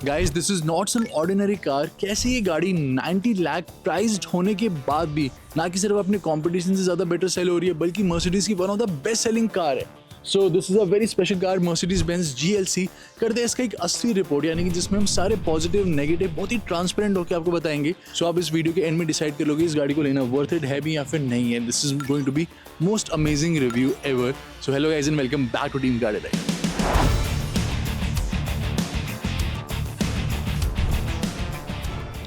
Guys this is not some ordinary car. कैसे ये गाड़ी 90 लाख प्राइस्ड होने के बाद भी ना कि सिर्फ अपने कंपटीशन से ज्यादा बेटर सेल हो रही है, बल्कि मर्सिडीज की one of the best selling car है। So this is a very special car, Mercedes Benz GLC। करते हैं इसका एक असली रिपोर्ट, यानी कि जिसमें हम सारे पॉजिटिव नेगेटिव बहुत ही ट्रांसपेरेंट होकर आपको बताएंगे। सो आप इस वीडियो के एंड में डिसाइड कर लोगे इस गाड़ी को लेना वर्थ इट है भी या फिर नहीं है। This is going to be most amazing review ever. So hello guys and welcome back to team गाड़ी राइड।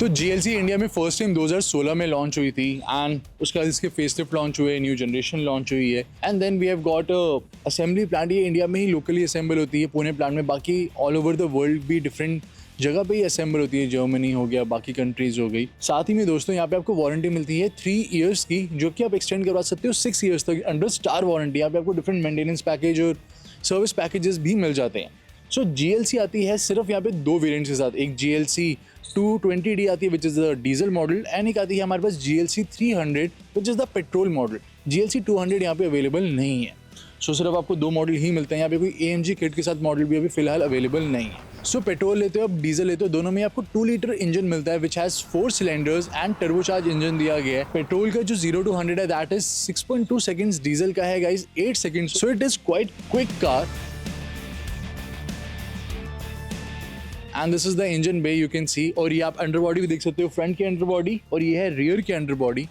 तो GLC इंडिया में फर्स्ट टाइम 2016 में लॉन्च हुई थी एंड उसके बाद इसके फेसलिफ्ट लॉन्च हुए, न्यू जनरेशन लॉन्च हुई है and then we have got assembly plant. ये इंडिया में ही लोकली असेंबल होती है पुणे प्लांट में, बाकी ऑल ओवर द वर्ल्ड भी डिफरेंट जगह पे ही असेंबल होती है। जर्मनी हो गया, बाकी कंट्रीज हो गई। साथ ही में दोस्तों यहाँ पे आपको वारंटी मिलती है 3 इयर्स की, जो कि आप एक्सटेंड करवा सकते हो 6 इयर्स तक अंडर स्टार वारंटी। यहाँ पे आपको डिफरेंट मेंटेनेंस पैकेज और सर्विस पैकेजेस भी मिल जाते हैं। सो GLC आती है सिर्फ यहाँ पे 2 वेरिएंट्स के साथ। एक GLC 220D आती है which is the diesel model and एक आती है हमारे पास GLC 300 which is the petrol model. GLC 200 यहाँ पे अवेलेबल नहीं है। सो सिर्फ आपको 2 मॉडल ही मिलते हैं यहाँ पे। कोई AMG किट के साथ मॉडल भी अभी फिलहाल अवेलेबल नहीं है। सो पेट्रोल लेते हो आप, डीजल लेते हो, दोनों में आपको 2 लीटर इंजन मिलता है which has 4 cylinders and turbocharge engine दिया गया है। पेट्रोल का जो 0 to 100 है दैट इज 6.2 सेकेंड्स, डीजल का है guys 8 seconds. So it is quite quick car. And this is the engine bay, you can see. और ये आप अंडर बॉडी भी देख सकते हो, फ्रंट की अंडर बॉडी और ये है रियर की under body.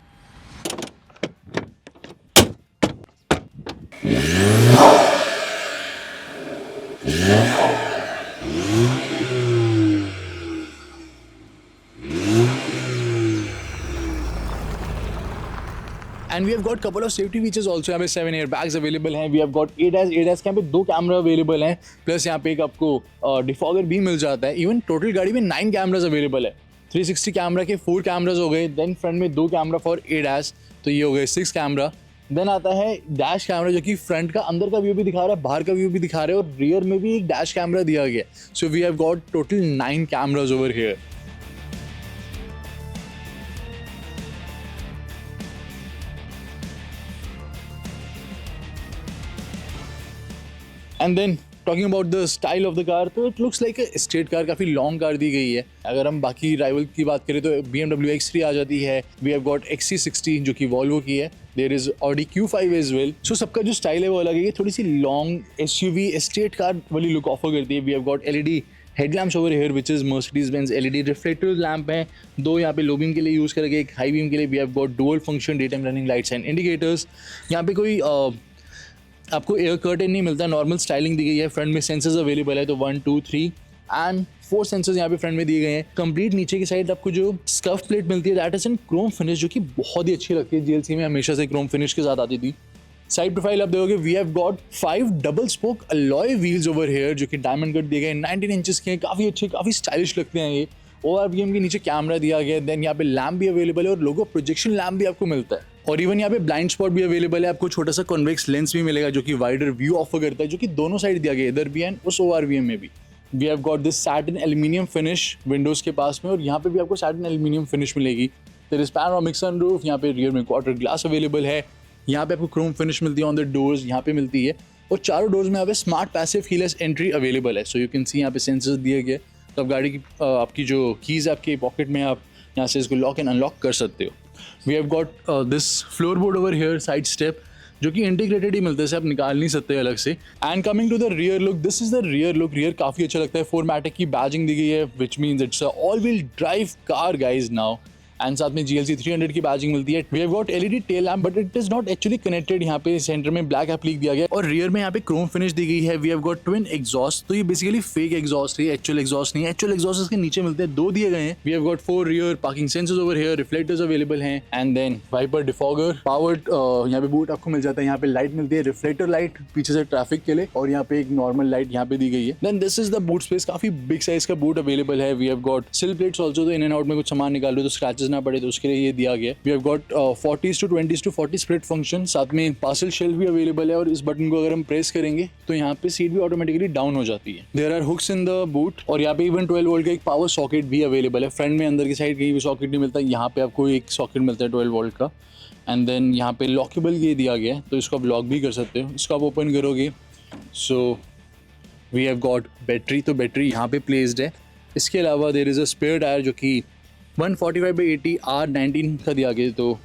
And we have got couple of safety features also. यहाँ पे 7 एयर बैग्स अवेलेबल हैं। वी हैव गॉट ADAS के यहाँ पे 2 कैमरा अवेलेबल हैं, प्लस यहाँ पे एक आपको डिफॉगर भी मिल जाता है। इवन टोटल गाड़ी में 9 कैमराज अवेलेबल है। 360 कैमरा के 4 कैमराज हो गए, देन फ्रंट में 2 कैमरा फॉर ADAS, तो ये हो गए 6 कैमरा। देन आता है डैश कैमरा, जो कि फ्रंट का अंदर का व्यू भी दिखा रहा है, बाहर का व्यू भी दिखा रहा है, और रियर में भी एक डैश कैमरा दिया गया। So we have got total 9 cameras over here. And then talking about the style of the car, तो it looks like a straight car. काफ़ी लॉन्ग कार दी गई है। अगर हम बाकी राइवल की बात करें तो BMW X3 आ जाती है। वी हैव गॉट XC60 जो कि वॉल्वो की है। There is Audi Q5 as well. So सबका जो स्टाइल है वो अलग है। थोड़ी सी लॉन्ग SUV स्ट्रेट कार वाली लुक ऑफर करती है। We have got LED headlamps over here which is Mercedes Benz LED reflective lamp है। 2 यहाँ पे लो बीम के लिए यूज़ करेंगे, एक हाई बीम के लिए। We have got dual function day time running lights and indicators. यहाँ पे कोई आपको एयर कर्टेन नहीं मिलता, नॉर्मल स्टाइलिंग दी गई है। फ्रंट में सेंसर्स अवेलेबल है, तो 1 2 3 एंड 4 सेंसर्स यहाँ पे फ्रंट में दिए गए हैं। कंप्लीट नीचे की साइड आपको जो स्कफ प्लेट मिलती है that is in Chrome finish, जो कि बहुत ही अच्छी लगती है। GLC में हमेशा से क्रोम फिनिश के साथ आती थी। साइड प्रोफाइल आप देखोगे, we have got 5 double spoke alloy wheels over here, जो कि डायमंड कट दिए गए, 19 इंचेस के हैं। काफ़ी अच्छे, काफ़ी स्टाइलिश लगते हैं ये। ORVM के नीचे कैमरा दिया गया है। देन यहाँ पे लैम्प भी अवेलेबल है और लोगो प्रोजेक्शन लैम्प भी आपको मिलता है। और इवन यहाँ पे ब्लाइंड स्पॉट भी अवेलेबल है। आपको छोटा सा कॉन्वेक्स लेंस भी मिलेगा जो कि वाइडर व्यू ऑफर करता है, जो कि दोनों साइड दिया गया है, इधर भी एंड उस ORVM में भी। We have got this satin aluminium finish windows के पास में, और यहाँ पे भी आपको सैटिन एल्यूमिनियम फिनिश मिलेगी। There is panoramic sunroof. यहाँ पे रियर में क्वार्टर ग्लास अवेलेबल है। यहाँ पे आपको क्रोम फिनिश मिलती है ऑन द डोर्स, यहाँ पे मिलती है। और चारों डोर्स में यहाँ पे smart passive keyless entry available है। सो यू कैन सी यहाँ पे सेंसर्स दिए गए, तो आप गाड़ी की आपकी जो कीज़ आपके पॉकेट में, आप यहाँ से इसको लॉक एंड अनलॉक कर सकते हो। We have got this floor board over here, side step, जो कि इंटीग्रेटेड ही मिलते हैं, आप निकाल नहीं सकते अलग से। And coming to the rear look, this is the rear look. Rear काफ़ी अच्छा लगता है। 4MATIC की बैजिंग दी गई है which means it's a all wheel drive car guys now. And साथ में GLC 300 की बैजिंग मिलती है। We have got LED tail lamp, but it is not actually connected. यहाँ पे सेंटर में ब्लैक एप्लिक दिया गया और रियर में यहाँ पे क्रोम फिनिश दी गई है। We have got twin exhaust, तो ये बेसिकली फेक एग्जॉस्ट है, एक्चुअल एग्जॉस्ट नहीं है। एक्चुअल एग्जॉस्ट इसके नीचे मिलते हैं, 2 दिए गए हैं। We have got 4 rear parking sensors over here, reflectors available हैं। And then wiper defogger, powered यहाँ पे बूट आपको मिल जाता है। यहाँ पे लाइट मिलती है, रिफ्लेक्टर लाइट पीछे से ट्रैफिक के लिए, और यहाँ पे एक नॉर्मल लाइट यहाँ पे दी गई है। Then this is the boot space, काफी बिग साइज का बूट अवेलेबल है। We have got sill plates also, तो इन एंड आउट में कुछ सामान निकाल लो तो स्क्रैचेस ना पड़े, तो उसके लिए ये दिया गया। We have got 40s to 20s to 40 split function. साथ में पार्सल शेल्फ भी अवेलेबल है, और इस बटन को अगर हम प्रेस करेंगे तो यहाँ पे सीट भी ऑटोमेटिकली डाउन हो जाती है। There are hooks in the boot, और यहाँ पे इवन 12 वोल्ट का एक पावर सॉकेट भी अवेलेबल है। फ्रंट में अंदर की साइड कहीं भी सॉकेट नहीं मिलता, यहाँ पे आपको एक सॉकेट मिलता है 12 वोल्ट का। एंड देन यहाँ पे लॉकेबल ये दिया गया है, तो इसको आप लॉक भी कर सकते हो। इसको आप ओपन करोगे, so we have got battery, तो बैटरी यहाँ पे प्लेस्ड है। इसके अलावा there is a spare tyre जो कि 145/80 R19 का दिया गया, तो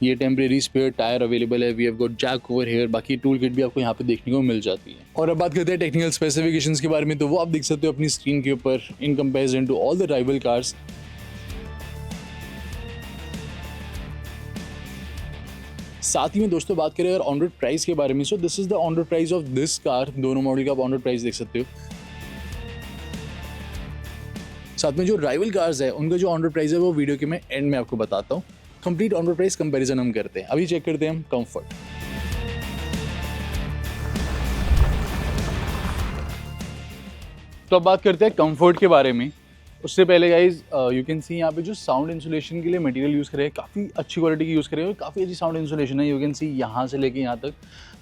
ये टेम्परेरी स्पेयर टायर अवेलेबल है। We have got jack over here, बाकी टूल किट भी आपको यहाँ पे देखने को मिल जाती है। और अब बात करते हैं टेक्निकल स्पेसिफिकेशंस के बारे में, तो वो आप देख सकते हो अपनी स्क्रीन के ऊपर in comparison to all the rival cars. साथ ही में दोस्तों बात करें अगर ऑन रोड प्राइस के बारे में, सो this is the on road price of this car. दोनों मॉडल का आप ऑन रोड प्राइस देख सकते हो। साथ में जो राइवल कार्स है उनका जो ऑन रोड प्राइस है वो वीडियो के मैं एंड में आपको बताता हूँ। Complete on road price comparison हम करते हैं। अभी चेक करते हैं हम कंफर्ट। तो अब बात करते हैं कंफर्ट के बारे में। उससे पहले गाइज यू कैन सी यहाँ पे जो साउंड इंसुलेशन के लिए मटेरियल यूज़ करे हैं काफ़ी अच्छी क्वालिटी की यूज़ करे हैं, काफ़ी अच्छी साउंड इंसुलेशन है। यू कैन सी यहाँ से लेके यहाँ तक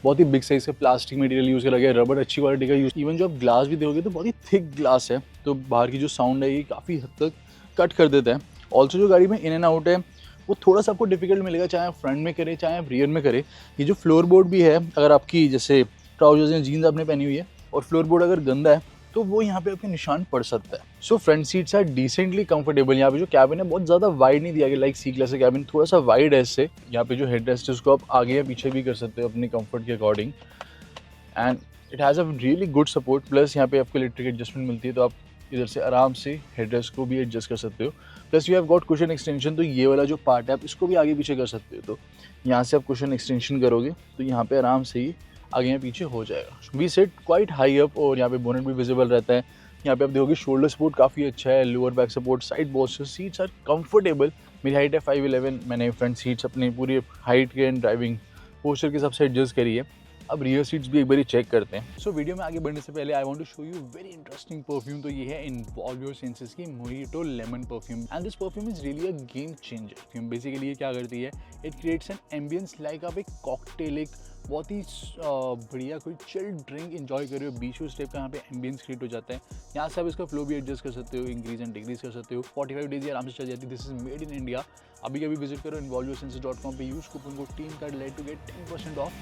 बहुत ही बिग साइज का प्लास्टिक मटेरियल यूज़ करा गया है, रबर अच्छी क्वालिटी का यूज़। इवन जो आप ग्लास भी दोगे तो बहुत ही थिक ग्लास है, तो बाहर की जो साउंड है ये काफ़ी हद तक कट कर देता है। ऑल्सो जो गाड़ी में इन एंड आउट है वो थोड़ा सा आपको डिफिकल्ट मिलेगा, चाहे आप फ्रंट में करें चाहे आप रियर में करें। ये जो फ्लोर बोर्ड भी है, अगर आपकी जैसे ट्राउजर्स या जीन्स आपने पहनी हुई है और फ्लोर बोर्ड अगर गंदा है तो वो यहाँ पे आपके निशान पड़ सकता है। So front seats are decently comfortable. यहाँ पे जो कैबिन है बहुत ज़्यादा वाइड नहीं दिया गया, लाइक सी क्लास का कैबिन थोड़ा सा वाइड है इससे। यहाँ पे जो हेडरेस्ट है उसको आप आगे या पीछे भी कर सकते हो अपने कंफर्ट के according, and it has a really good support. Plus यहाँ पे आपको इलेक्ट्रिक एडजस्टमेंट मिलती है, तो आप इधर से आराम से हेडरेस्ट को भी एडजस्ट कर सकते हो। Plus you have got cushion extension, तो ये वाला जो पार्ट है आप इसको भी आगे पीछे कर सकते हो। तो यहाँ से आप कुशन एक्सटेंशन करोगे तो यहाँ पे आराम से ही आगे या पीछे हो जाएगा। We sit quite high up और यहाँ पे बोनेट भी विजिबल रहता है। यहाँ पे आप देखोगे शोल्डर सपोर्ट काफ़ी अच्छा है, lower back support, side booster, seats are comfortable. मेरी हाइट है 5'11", मैंने फ्रंट सीट्स अपने पूरी हाइट के एंड ड्राइविंग पोस्चर के हिसाब से एडजस्ट करी है। अब रियर सीट्स भी एक बार चेक करते हैं। सो वीडियो में आगे बढ़ने से पहले I want to show you very interesting perfume. तो ये है इन्वॉल्व योर सेंसेस की mojito lemon perfume, and this perfume is really a game changer. Basically ये क्या करती है, it creates an ambience like आप एक कॉकटेल, एक बहुत ही बढ़िया कोई चिल्ड ड्रिंक एंजॉय कर रहे हो, बीच उस टाइप का यहाँ पे एम्बियंस क्रिएट हो जाता है। यहाँ से आप इसका फ्लो भी एडजस्ट कर सकते हो, इंक्रीज एंड डिक्रीज कर सकते हो। 45 डेज आराम से चल जाती है। This is made in India. अभी कभी विजिट करो involveyoursenses.com पे, use coupon code team car delight to get 10% off.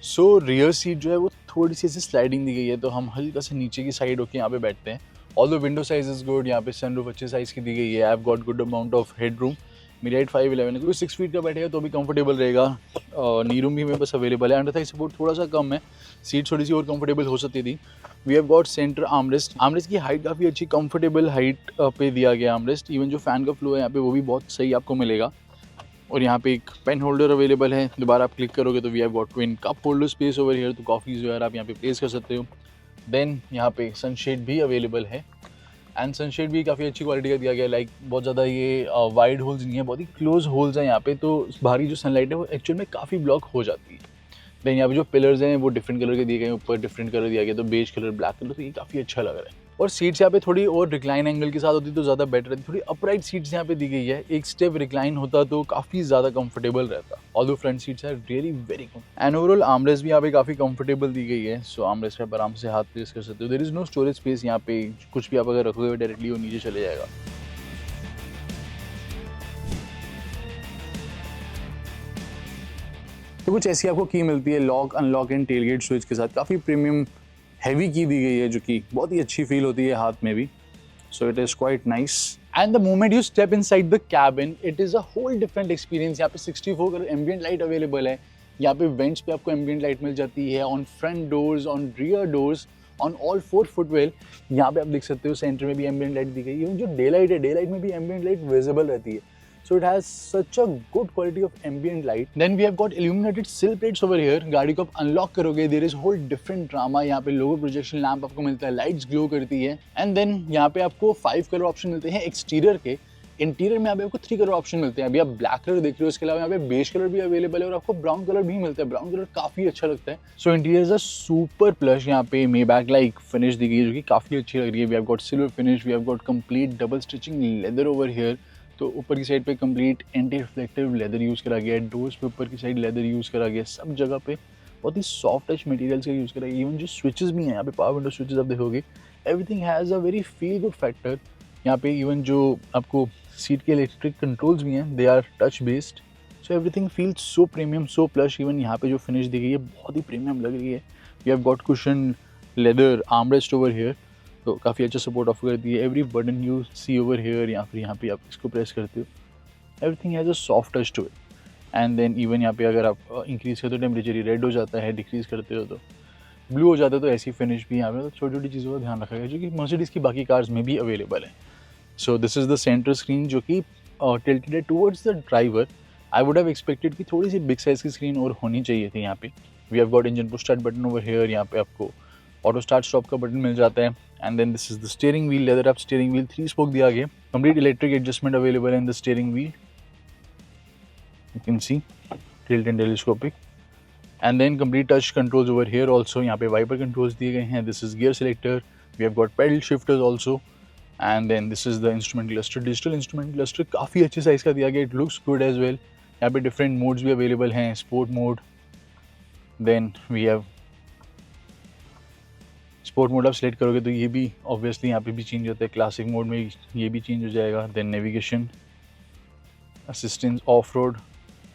So rear seat जो है वो थोड़ी सी ऐसे स्लाइडिंग दी गई है, तो हम हल्का से नीचे की साइड होकर यहाँ पे बैठते हैं। Although window size is good, यहाँ पे सनरूफ अच्छे साइज़ की दी गई है। I have got good amount of head room. मेरी हाइट 5'11" है, कोई 6 फीट का बैठेगा तो भी कंफर्टेबल रहेगा। नी रूम भी मेरे पास अवेलेबल है। अंडर थाई सपोर्ट थोड़ा सा कम है, सीट थोड़ी सी और कंफर्टेबल हो सकती थी। We have got centre armrest. Armrest की हाइट काफ़ी अच्छी कंफर्टेबल हाइट पे दिया गया आर्मरेस्ट। इवन जो फैन का फ्लो है यहाँ पे वो भी बहुत सही आपको मिलेगा। और यहाँ पे एक पेन होल्डर अवेलेबल है, दोबारा आप क्लिक करोगे तो we have got twin cup holder space over here, तो कॉफ़ी जो है आप यहाँ पे प्लेस कर सकते हो। देन यहाँ पे सनशेड भी अवेलेबल है, एंड सनशेड भी काफ़ी अच्छी क्वालिटी का दिया गया है। लाइक बहुत ज़्यादा ये वाइड होल्स नहीं है, बहुत ही क्लोज होल्स हैं यहाँ पे, तो बाहरी जो सनलाइट है वो एक्चुअल में काफ़ी ब्लॉक हो जाती है। देन यहाँ पे जो पिलर्स हैं वो डिफरेंट कलर के दिए गए हैं, ऊपर डिफरेंट कलर दिया गया, तो बेज कलर, ब्लैक कलर, तो ये काफ़ी अच्छा लग रहा है। और सीट्स यहाँ पे थोड़ी और रिक्लाइन एंगल के साथ होती तो ज़्यादा बेटर रहती। थोड़ी अपराइट सीट्स यहाँ पे दी गई है, एक स्टेप रिक्लाइन होता तो काफ़ी ज़्यादा कंफर्टेबल रहता। Although front seats are really very good, and overall armrest भी यहाँ पे काफ़ी कंफर्टेबल दी गई है। सो आर्मरेस्ट पे आप आराम से हाथ प्लेस कर सकते हो। There is no storage space यहाँ पे, कुछ भी आप अगर रखोगे डायरेक्टली वो नीचे चले जाएगा। तो कुछ ऐसी आपको की मिलती है lock, unlock and tailgate switch के साथ। काफ़ी प्रीमियम हैवी की दी गई है जो कि बहुत ही अच्छी फील होती है हाथ में भी। So it is quite nice, and the moment you step inside the cabin it is a whole different experience. यहाँ पे 64 कलर एम्बिएंट लाइट अवेलेबल है। यहाँ पे वेंट्स पे आपको एम्बिएंट लाइट मिल जाती है, on front doors, on rear doors, on all 4 footwell. यहाँ पे आप देख सकते हो सेंटर में भी एम्बिएंट लाइट दी गई है। जो डे लाइट है, डे लाइट में भी एम्बिएंट लाइट विजिबल रहती है। So it has such a good quality of ambient light. Then we have got illuminated sill plates over here. गाड़ी को आप अनलॉक करोगे, there is whole different drama. यहाँ पे लोगो प्रोजेक्शन लैम्प आपको मिलता है, लाइट्स ग्लो करती है। एंड देन यहाँ पे आपको 5 कलर ऑप्शन मिलते हैं एक्सटीरियर के। इंटीरियर में यहाँ पे आपको 3 कलर ऑप्शन मिलते हैं। अभी आप ब्लैक कलर देख रहे हो, इसके अलावा यहाँ पे बेज कलर भी अवेलेबल है और आपको ब्राउन कलर भी मिलता है। ब्राउन कलर काफी अच्छा लगता है। So interior is a super plush. यहाँ पे मेबैक लाइक फिनिश दी गई है जो कि काफी अच्छी लग रही है। We have got silver finish, we have got complete double stitching leather over here. तो ऊपर की साइड पे complete anti reflective leather use करा गया है। डोर्स पे ऊपर की साइड लेदर यूज़ करा गया है। सब जगह पे बहुत ही सॉफ्ट टच मटेरियल्स का यूज़ करा गया है। इवन जो स्विचेस भी हैं यहाँ पे, पावर विंडो स्विचेस आप देखोगे, everything has a very feel good factor. यहाँ पे इवन जो आपको सीट के इलेक्ट्रिक कंट्रोल्स भी हैं, they are touch based. So everything feels so premium, so plush. Even यहाँ पे जो फिनिश दी गई है बहुत ही प्रीमियम लग रही है। We have got cushion leather armrest over here, तो काफ़ी अच्छा सपोर्ट ऑफर करती है। Every button you see over here या फिर यहाँ पे आप इसको प्रेस करते हो, everything has a soft touch to it. And then even यहाँ पे अगर आप इंक्रीज़ करते हो टेम्परेचर रेड हो जाता है, डिक्रीज़ करते हो तो ब्लू हो जाता है। तो ऐसी फिनिश भी यहाँ पे तो छोटी छोटी चीज़ों का ध्यान रखा गया जो कि मर्सिडीज़ की बाकी कार्स में भी अवेलेबल है। So this is the centre screen जो कि टिल्टेड है towards the driver. I would have expected कि थोड़ी सी बिग साइज़ की स्क्रीन और होनी चाहिए थी यहाँ पे। We have got engine push start button over here, यहाँ पे आपको ऑटो स्टार्ट स्टॉप का बटन मिल जाता है। And then this is the steering wheel, leather up steering wheel, 3 spoke दिया गया, complete electric adjustment available in the steering wheel, you can C tilt and telescopic. And then complete touch controls over here also, यहाँ पे wiper controls दिए गए हैं। This is gear selector, we have got paddle shifters also. And then this is the instrument cluster, digital instrument cluster काफ़ी अच्छे size का दिया गया, it looks good as well. यहाँ पे डिफरेंट मोड्स भी अवेलेबल हैं, sport mode, then we have sport mode आप सेलेक्ट करोगे तो ये भी ऑब्वियसली यहाँ पे भी चेंज होता है, क्लासिक मोड में ये भी चेंज हो जाएगा। Then navigation assistance, off road,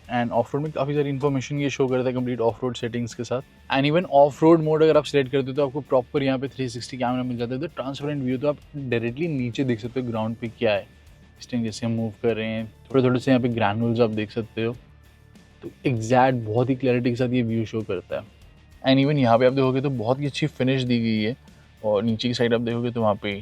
and off road में काफ़ी सारी इन्फॉर्मेशन ये शो करता है कंप्लीट ऑफ रोड सेटिंग्स के साथ। And even of road mode अगर आप सेलेक्ट करते हो तो आपको प्रॉपर यहाँ पे 360 कैमरा मिल जाता है, तो ट्रांसपेरेंट व्यू, तो आप डायरेक्टली नीचे देख सकते हो ग्राउंड पे क्या है। इस टाइम जैसे हम मूव कर रहे हैं थोड़े थोड़े से यहाँ पे ग्रैनुल्स आप देख सकते हो, तो एग्जैक्ट बहुत ही क्लैरिटी के साथ ये व्यू शो करता है। एंड इवन यहाँ पे आप देखोगे तो बहुत ही अच्छी फिनिश दी गई है, और नीचे की साइड आप देखोगे तो वहाँ पे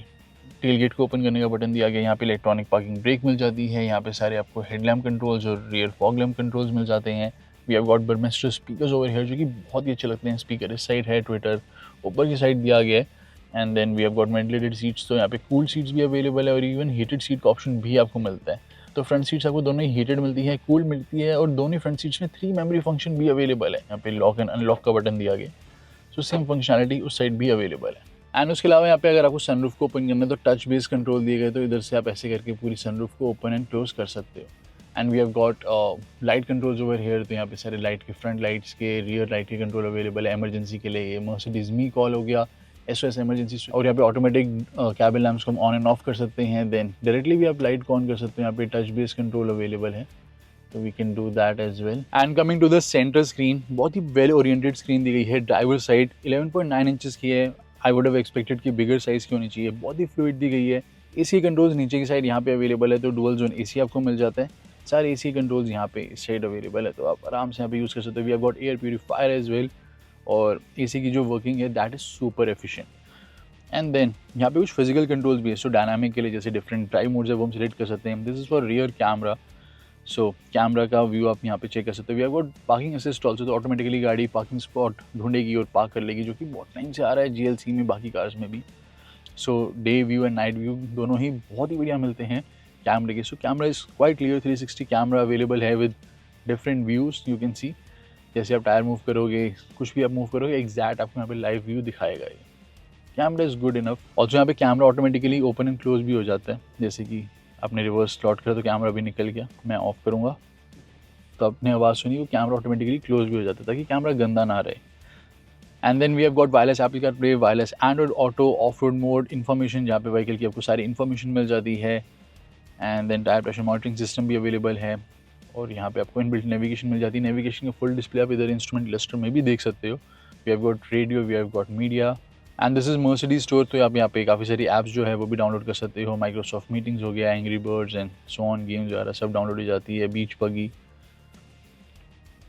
टेल गेट को ओपन करने का बटन दिया गया, यहाँ पे इलेक्ट्रॉनिक पार्किंग ब्रेक मिल जाती है, यहाँ पे सारे आपको हेडलैम्प कंट्रोल्स और रियर फॉग लैम्प कंट्रोल्स मिल जाते हैं। We have got Burmester speakers over here जो कि बहुत ही अच्छे लगते हैं। स्पीकर इस साइड है, ट्विटर ऊपर की साइड दिया गया है। And then we have got ventilated seats, तो यहाँ पे कूल सीट्स भी अवेलेबल है और इवन हीटेड सीट का ऑप्शन भी आपको मिलता है। तो फ्रंट सीट्स आपको दोनों ही हीटेड मिलती है, कूल मिलती है, और दोनों फ्रंट सीट्स में 3 मेमोरी फंक्शन भी अवेलेबल है। यहाँ पे लॉक एंड अनलॉक का बटन दिया गया, सो सेम फंक्शनैलिटी उस साइड भी अवेलेबल है। एंड उसके अलावा यहाँ पे अगर आपको सनरूफ को ओपन करना है तो टच बेस्ड कंट्रोल दिए गए, तो इधर से आप ऐसे करके पूरी सनरूफ को ओपन एंड क्लोज कर सकते हो। And we have got light controls over here, तो यहाँ पे सारे लाइट के, फ्रंट लाइट्स के, रियर लाइट के कंट्रोल अवेलेबल है। इमरजेंसी के लिए ये मर्सिडीज मी कॉल हो गया, SOS इमरजेंसी, और यहाँ पे ऑटोमेटिक कैबिन लैम्प्स को हम ऑन एंड ऑफ कर सकते हैं। देन डायरेक्टली भी आप लाइट को ऑन कर सकते हैं, यहाँ पे टच बेस्ड कंट्रोल अवेलेबल है, तो we can do that as well. And coming to the centre screen, बहुत ही वेल ओरिएंटेड स्क्रीन दी गई है। ड्राइवर साइड 11.9 इंचेस की है, आई वुड हैव एक्सपेक्टेड कि बिगर साइज़ की होनी चाहिए। बहुत ही फ्लूइड दी गई है। AC कंट्रोल्स नीचे की साइड यहाँ पे अवेलेबल है, तो डुअल जोन AC आपको मिल जाता है। सारे AC कंट्रोल्स यहाँ पे इस साइड अवेलेबल है, तो आप आराम से यहाँ पे यूज़ कर सकते हो। We have got air purifier as well, और AC की जो वर्किंग है that is super efficient. And then यहाँ पे कुछ फिजिकल कंट्रोल्स भी है, सो डायनामिक के लिए जैसे डिफरेंट ड्राइव मोड्स है वो हम सेलेक्ट कर सकते हैं। This is for rear camera, so camera का व्यू आप यहाँ पे चेक कर सकते हो। We have got parking assist also, तो ऑटोमेटिकली गाड़ी पार्किंग स्पॉट ढूंढेगी और पार्क कर लेगी, जो कि बहुत टाइम से आ रहा है GLC में, बाकी कार्स में भी। So day view and night view दोनों ही बहुत ही बढ़िया मिलते हैं कैमरे के। So camera is quite clear, 360 camera available है with different views, you can see. जैसे आप टायर मूव करोगे, कुछ भी आप मूव करोगे, एग्जैक्ट आपको यहाँ पे लाइव व्यू दिखाएगा ये। Camera is good enough. Also यहाँ पे camera automatically open and close भी हो जाता है, जैसे कि आपने रिवर्स स्लॉट करा तो कैमरा भी निकल गया। मैं ऑफ करूँगा तो आपने आवाज़ सुनी, वो कैमरा ऑटोमेटिकली क्लोज भी हो जाता है ताकि कैमरा गंदा ना रहे। And then we have got wireless Apple CarPlay, wireless Android Auto, off road mode, information, जहाँ पे व्हीकल की आपको सारी इन्फॉर्मेशन मिल जाती है। And then tyre pressure monitoring system भी अवेलेबल है, और यहाँ पे आपको इनबिल्ट नेविगेशन मिल जाती है। नेविगेशन का फुल डिस्प्ले आप इधर इंस्ट्रूमेंट क्लस्टर में भी देख सकते हो। We have got radio, we have got media, and this is Mercedes store, तो आप यहाँ पे काफ़ी सारी ऐप्स जो है वो भी डाउनलोड कर सकते हो। माइक्रोसॉफ्ट मीटिंग्स हो गया, angry birds and so on, games वगैरह सब डाउनलोड हो जाती है, बीच बगी।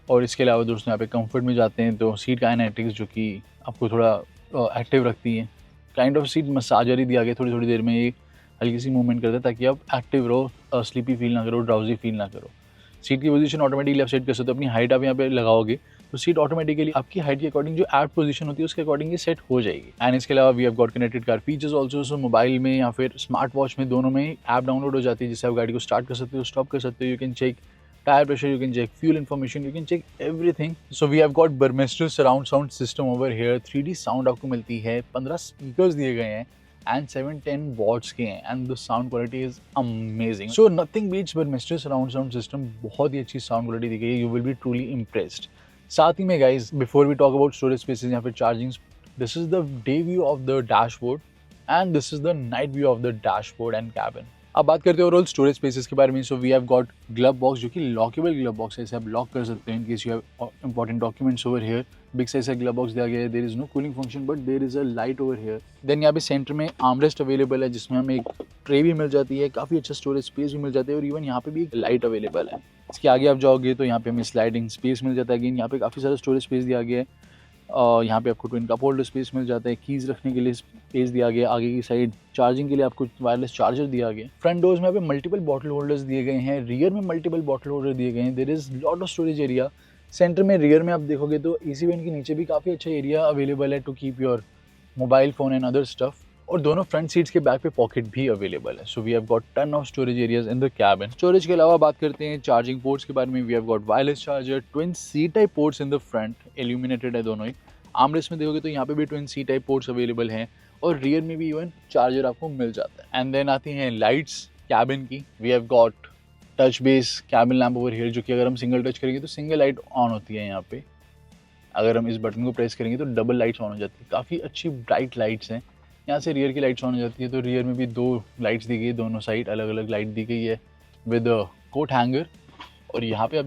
और इसके अलावा दोस्तों यहाँ पे कंफर्ट में जाते हैं तो सीट काइनेटिक्स जो कि आपको थोड़ा एक्टिव रखती है, काइंड ऑफ सीट मसाजर ही दिया गया, थोड़ी थोड़ी देर में ये हल्की सी मूवमेंट करता है ताकि आप एक्टिव रहो, स्लीपी फील ना करो, ड्राउजी फील ना करो। सीट की पोजीशन ऑटोमेटिकली आप सेट कर सकते हो, अपनी हाइट आप यहाँ पे लगाओगे तो सीट ऑटोमेटिकली आपकी हाइट के अकॉर्डिंग जो ऐप पोजीशन होती है उसके अकॉर्डिंग ही सेट हो जाएगी। एंड इसके अलावा we have got connected car features also, so mobile में या फिर स्मार्ट वॉच में दोनों में ऐप डाउनलोड हो जाती है, जिससे आप गाड़ी को स्टार्ट कर सकते हो, स्टॉप कर सकते हो। You can check tyre pressure, you can check fuel information, you can check everything. So we have got Burmester surround sound system over here, 3D sound आपको मिलती है, 15 स्पीकर्स दिए गए हैं and 710 वॉट्स के हैं, and the sound quality is amazing. So nothing beats Burmester surround sound system, बहुत ही अच्छी sound quality दी गई है, you will be truly impressed. साथ ही में guys, before we talk about storage spaces या फिर charging, this is the day view of the dashboard and this is the night view of the dashboard and cabin. अब बात करते हैं overall storage spaces के बारे में। So we have got glove box जो कि लॉकेबल ग्लव बॉक्स है, इसे आप लॉक कर सकते हैं in case you have important documents over here. Big size का ग्लव बॉक्स दिया गया है, there is no cooling function but there is a light over here. Then यहाँ पे सेंटर में आर्मरेस्ट अवेलेबल है जिसमें हमें एक ट्रे भी मिल जाती है, काफ़ी अच्छा स्टोरेज स्पेस भी मिल जाता है और इवन यहाँ पे भी एक लाइट अवेलेबल है। इसके आगे आप जाओगे तो यहाँ पे हमें स्लाइडिंग स्पेस मिल जाता है, अगेन यहाँ पे काफ़ी सारा स्टोरेज स्पेस दिया गया है। यहाँ पे आपको ट्विन कप होल्डर स्पेस मिल जाता है, कीज़ रखने के लिए स्पेस दिया गया, आगे की साइड चार्जिंग के लिए आपको वायरलेस चार्जर दिया गया। फ्रंट डोर्स में यहाँ पे मल्टीपल बॉटल होल्डर्स दिए गए हैं, रियर में मल्टीपल बॉटल होल्डर दिए गए हैं, there is lot of storage area. Centre में रियर में आप देखोगे तो एसी वेंट के नीचे भी काफ़ी अच्छा एरिया अवेलेबल है to keep your mobile phone and other stuff. और दोनों फ्रंट सीट्स के बैक पे पॉकेट भी अवेलेबल है। So we have got ton of storage areas in the cabin. Storage के अलावा बात करते हैं चार्जिंग पोर्ट्स के बारे में। We have got wireless charger, twin C type ports in the front, illuminated है दोनों ही। आर्मरेस्ट में देखोगे तो यहाँ पे भी twin C type ports available हैं और रियर में भी इवन चार्जर आपको मिल जाता है। एंड देन आती हैं लाइट्स कैबिन की। We have got touch base cabin lamp over here जो कि अगर हम सिंगल टच करेंगे तो सिंगल लाइट ऑन होती है यहाँ पे, अगर हम इस बटन को प्रेस करेंगे तो डबल लाइट्स ऑन हो जाती है। काफ़ी अच्छी ब्राइट लाइट्स हैं। यहाँ से रियर की लाइट्स ऑन हो जाती है तो रियर में भी 2 लाइट्स दी गई है, दोनों साइड अलग अलग लाइट दी गई है विद कोट हैंगर। और यहाँ पे आप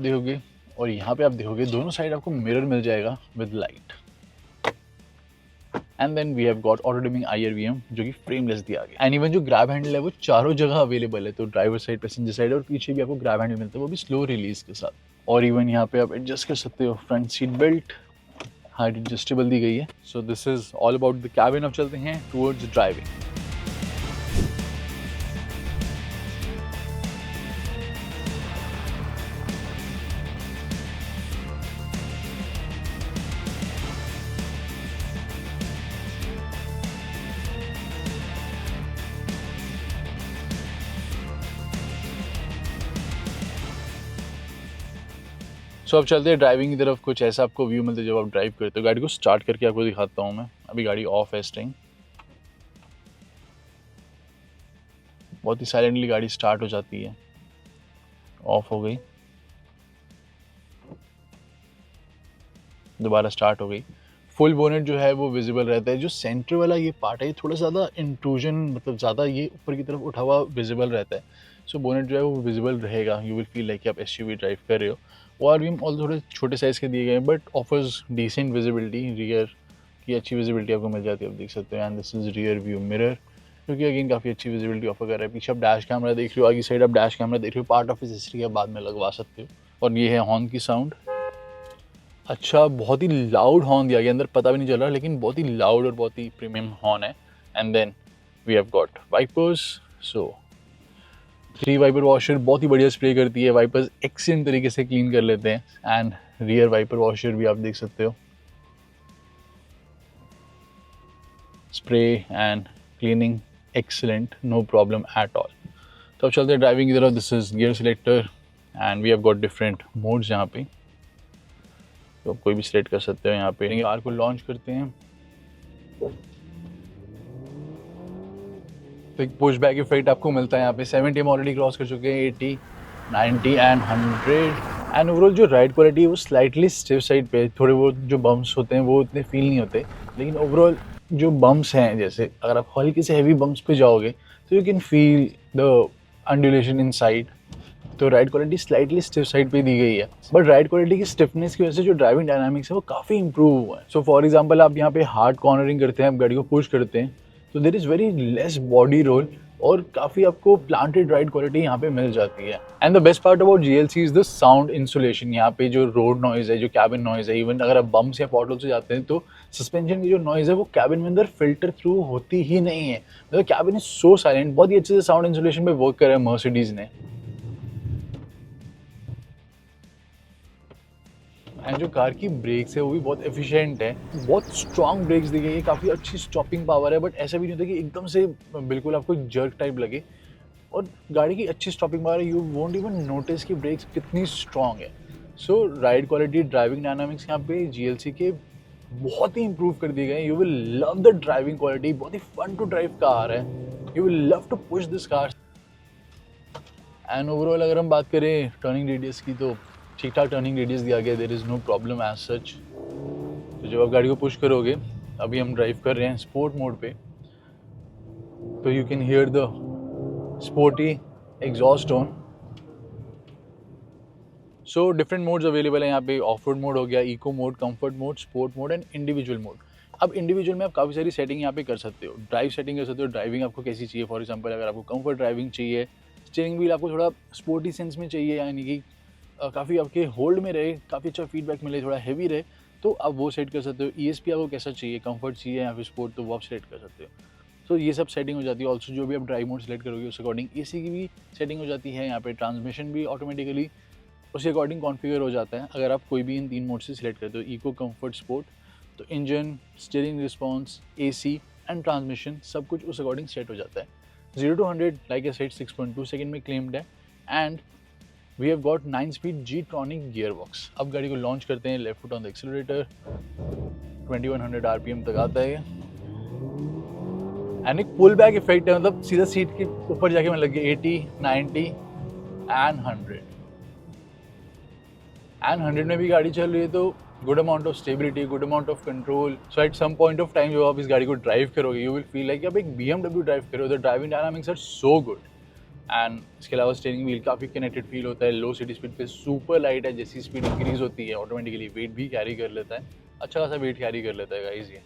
देखोगे दोनों साइड आपको मिरर मिल जाएगा with light. And then we have got auto dimming IRVM जो कि फ्रेमलेस दिया गया। एंड इवन जो ग्रैब हैंडल है वो चारों जगह अवेलेबल है, तो ड्राइवर साइड, पैसेंजर साइड और पीछे भी आपको ग्रैब हैंडल मिलता है, वो भी स्लो रिलीज के साथ। और इवन यहाँ पे आप एडजस्ट कर सकते हो front seat belt, height adjustable दी गई है। So this is all about the cabin. अब चलते हैं टुवर्ड्स ड्राइविंग। सो अब चलते हैं ड्राइविंग की तरफ। कुछ ऐसा आपको व्यू मिलता है जब आप ड्राइव करते हो। गाड़ी को स्टार्ट करके आपको दिखाता हूँ मैं। अभी गाड़ी ऑफ है इस टाइम, बहुत ही साइलेंटली गाड़ी स्टार्ट हो जाती है। ऑफ हो गई, दोबारा स्टार्ट हो गई। फुल बोनेट जो है वो विजिबल रहता है। जो सेंटर वाला ये पार्ट है ये थोड़ा ज़्यादा इंट्रूजन, मतलब ज़्यादा ये ऊपर की तरफ उठा हुआ विजिबल रहता है। सो बोनेट जो है वो विजिबल रहेगा, यू विल फील लाइक कि आप SUV ड्राइव कर रहे हो। और भी ऑल थोड़े छोटे साइज़ के दिए गए हैं but offers decent visibility. Rear की अच्छी विजिबिलिटी आपको मिल जाती है, आप देख सकते हो। And this is rear view mirror जो कि अगेन काफ़ी अच्छी विजिबिलिटी ऑफर कर रहा है। पीछे आप डैश कैमरा देख रहे हो, आगे साइड आप डैश कैमरा देख रहे हो, पार्ट ऑफ हिस्ट्री आप बाद में लगवा सकते हो। और ये है हॉर्न की साउंड। अच्छा, बहुत ही लाउड हॉर्न दिया गया, अंदर पता भी नहीं चल रहा लेकिन बहुत ही लाउड और बहुत ही प्रीमियम हॉर्न है। And then we have got wipers. So 3 wiper washer बहुत ही बढ़िया स्प्रे करती है, वाइपर्स एक्सीलेंट तरीके से क्लीन कर लेते हैं। एंड रियर वाइपर वॉशर भी आप देख सकते हो, spray and cleaning excellent, no problem at all. तो अब चलते हैं ड्राइविंग की तरफ। This is gear selector and we have got different modes यहाँ पे, तो आप कोई भी सिलेक्ट कर सकते हो। यहाँ पे कार को लॉन्च करते हैं तो एक पुश बैक इफेक्ट आपको मिलता है यहाँ पे। 70 हम ऑलरेडी क्रॉस कर चुके हैं, 80, 90 एंड 100। एंड ओवरऑल जो राइड क्वालिटी है वो स्लाइटली स्टिफ साइड पे। थोड़े बहुत जो बम्प्स होते हैं वो उतने फील नहीं होते, लेकिन ओवरऑल जो बम्प्स हैं, जैसे अगर आप हल्के से हैवी बम्प्स पे जाओगे तो you can feel the undulation inside. तो ride quality slightly stiff side पे दी गई है, बट राइड क्वालिटी की स्टिफनेस की वजह से जो ड्राइविंग डायनामिक्स है वो काफ़ी इंप्रूव हुआ है। सो फॉर एग्जांपल आप यहाँ पे हार्ड कॉर्नरिंग करते हैं, आप गाड़ी को पुश करते हैं तो there is very less body roll और काफ़ी आपको प्लांटेड राइड क्वालिटी यहाँ पे मिल जाती है। And the best part about GLC is the sound insulation. यहाँ पे जो रोड नॉइज़ है, जो कैबिन नॉइज़ है, इवन अगर आप बम्प्स या पॉटहोल से जाते हैं तो सस्पेंशन की जो नॉइज़ है वो कैबिन में अंदर फिल्टर थ्रू होती ही नहीं है। मतलब कैबिन इज सो साइलेंट। बहुत ही अच्छे से साउंड इंसुलेशन पे वर्क करा है मर्सिडीज़ ने। एंड जो कार की ब्रेक्स है वो भी बहुत एफिशिएंट है, बहुत स्ट्रॉन्ग ब्रेक्स दी गई है, काफ़ी अच्छी स्टॉपिंग पावर है। बट ऐसा भी नहीं होता कि एकदम से बिल्कुल आपको जर्क टाइप लगे। और गाड़ी की अच्छी स्टॉपिंग पावर है, यू वोंट इवन नोटिस कि ब्रेक्स कितनी स्ट्रॉन्ग है। सो राइड क्वालिटी, ड्राइविंग डायनामिक्स यहाँ पे GLC के बहुत ही इंप्रूव कर दिए गए। You will love the driving quality, बहुत ही फन टू ड्राइव कार है, you will love to push this car. And overall अगर हम बात करें टर्निंग रेडियस की तो ठीक ठाक टर्निंग रेडियस दिया गया, there is no problem as such. तो जब आप गाड़ी को पुश करोगे, अभी हम ड्राइव कर रहे हैं स्पोर्ट मोड पे, तो you can hear the sporty exhaust tone. So different modes available है यहाँ पे, ऑफ रोड मोड हो गया, eco mode, comfort mode, sport mode and individual mode. अब इंडिविजुअल में आप काफ़ी सारी सेटिंग यहाँ पे कर सकते हो। ड्राइव सेटिंग कर सकते हो, ड्राइविंग आपको कैसी चाहिए। फॉर एग्जांपल अगर आपको कंफर्ट ड्राइविंग चाहिए, स्टीयरिंग व्हील आपको थोड़ा स्पोर्टी सेंस में चाहिए, यानी कि काफ़ी आपके होल्ड में रहे, काफ़ी अच्छा फीडबैक मिले, थोड़ा हैवी रहे, तो आप वो सेट कर सकते हो। ESP आपको कैसा चाहिए, कंफर्ट चाहिए या फिर स्पोर्ट, तो वो आप सेट कर सकते हो। तो ये सब सेटिंग हो जाती है। ऑल्सो जो भी आप ड्राइव मोड सेलेक्ट करोगे उस अकॉर्डिंग AC की भी सेटिंग हो जाती है। यहाँ पे ट्रांसमिशन भी ऑटोमेटिकली उसके अकॉर्डिंग कॉन्फ़िगर हो जाता है अगर आप कोई भी इन 3 मोड से सिलेक्ट करते हो, इको, कंफर्ट, स्पोर्ट। तो engine, steering response, AC and transmission सब कुछ उस अकॉर्डिंग सेट हो जाता है। 0 to 100 like I said 6.2 second में क्लेम्ड है। And we have got 9 speed G-tronic gearbox. अब गाड़ी को लॉन्च करते हैं, left foot on the accelerator, 2100 RPM तक आता है एंड एक पुल बैक इफेक्ट है, मतलब सीधा सीट के ऊपर जाके मैं लग गया 80, 90 एंड 100 एंड 100 में भी गाड़ी चल रही है तो good amount of stability, good amount of control. So at some point of time जब आप इस गाड़ी को ड्राइव करोगे यू विल फील लाइक आप एक BMW ड्राइव करो। The driving dynamics are so good. And इसके अलावा स्टीयरिंग व्हील काफ़ी कनेक्टेड फील होता है। लो सिटी स्पीड पे सुपर लाइट है, जैसी स्पीड इंक्रीज होती है ऑटोमेटिकली वेट भी कैरी कर लेता है, अच्छा खासा वेट कैरी कर लेता है गाइस ये।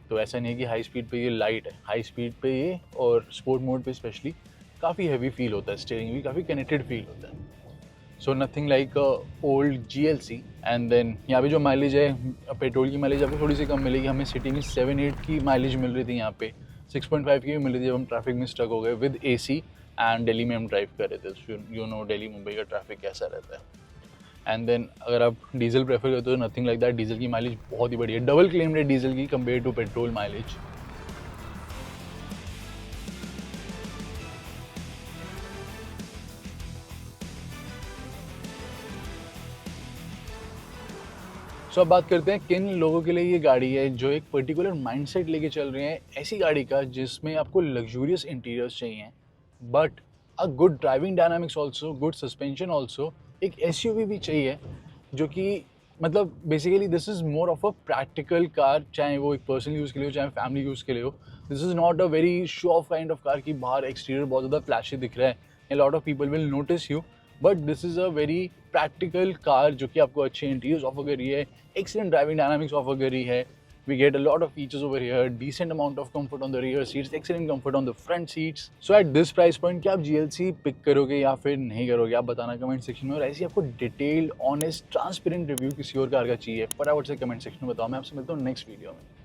तो ऐसा नहीं है कि हाई स्पीड पे ये लाइट है, हाई स्पीड पे ये और स्पोर्ट मोड पे स्पेशली काफ़ी हैवी फील होता है, स्टीयरिंग भी काफ़ी कनेक्टेड फील होता है। So nothing like old GLC। And then यहाँ पे जो माइलेज है, पेट्रोल की माइलेज आपको थोड़ी सी कम मिलेगी। हमें सिटी में 7-8 की माइलेज मिल रही थी, यहाँ पे 6.5 की भी मिल रही थी जब हम ट्रैफिक में स्टक हो गए विद AC एंड दिल्ली में हम ड्राइव कर रहे थे। यू नो दिल्ली मुंबई का ट्रैफिक कैसा रहता है। एंड देन अगर आप डीजल प्रेफर करते हो, नथिंग लाइक दैट, डीजल की माइलेज बहुत ही बढ़िया है, डबल क्लेम्ड है डीजल की कंपेयर टू पेट्रोल माइलेज। सो अब बात करते हैं किन लोगों के लिए ये गाड़ी है जो एक पर्टिकुलर माइंडसेट लेके चल रहे हैं ऐसी गाड़ी का जिसमें आपको लग्जूरियस इंटीरियर्स चाहिए but a good driving dynamics also, good suspension also, एक SUV भी चाहिए जो कि मतलब basically this is more of a practical car, चाहे वो एक पर्सनल यूज़ के लिए हो चाहे फैमिली यूज़ के लिए हो। This is not a very show off kind of car कि बाहर एक्सटीरियर बहुत ज़्यादा फ्लैशी दिख रहा है, a lot of people will notice you, but this is a very practical car जो कि आपको अच्छे इंटीरियर्स ऑफर कर रही है, excellent driving dynamics offer करी है। We get a lot of features over here, decent amount of comfort on the rear seats, excellent comfort on the front seats. So at this price point क्या आप GLC pick करोगे या फिर नहीं करोगे, आप बताना कमेंट सेक्शन में। और ऐसी आपको डिटेल्ड, ऑनेस्ट, ट्रांसपेरेंट रिव्यू किसी और कार का चाहिए फटाफट से कमेंट सेक्शन में बताओ। मैं आपसे मिलता हूँ नेक्स्ट वीडियो में।